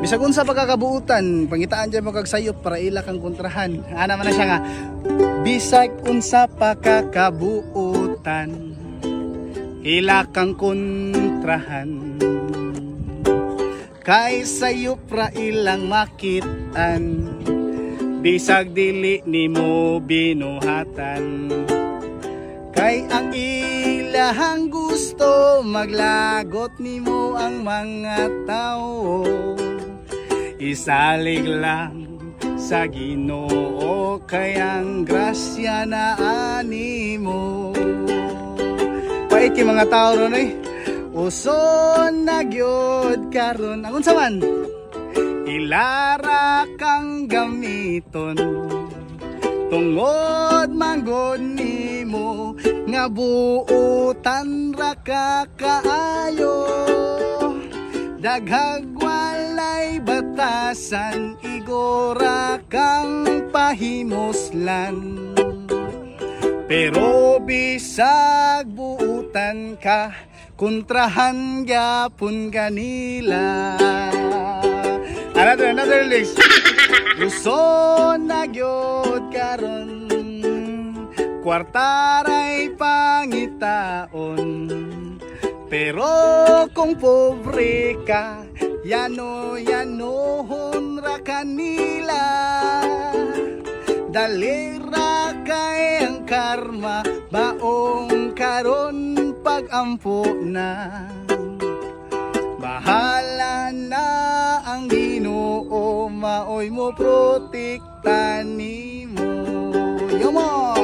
Bisag unsa pagkakabuutan, pangitaan dyan mo kag sayop para ila kang kontrahan. Ana man na siya nga. Bisag unsa pagkakabuutan, ila kang kontrahan. Kay sayop ra ilang makitan, bisag dili nimo binuhatan. Kay ang ilahang gusto, maglagot nimo ang mga tao. Isalig lang sa Ginoo, kay ang grasya na animo. Pait kay mga tao ron eh. Uson na gyud karon ang unsa man, ilara kang gamiton. Tungod manggod nimo nga buutan ra ka kaayo. Daghag walay batasan, igora kang pahimoslan. Pero bisag buutan ka, kontrahan gyapon kanila. Another list. Gusto na gyud karon, kwartaray pangitaon. Pero kung pobre ka, yano-yanohon ra kanila. Dalira kay ang karma, baong karon pag-ampo na. Bahala na ang Ginoo, maoy mo protektahan nimo. Yo mo!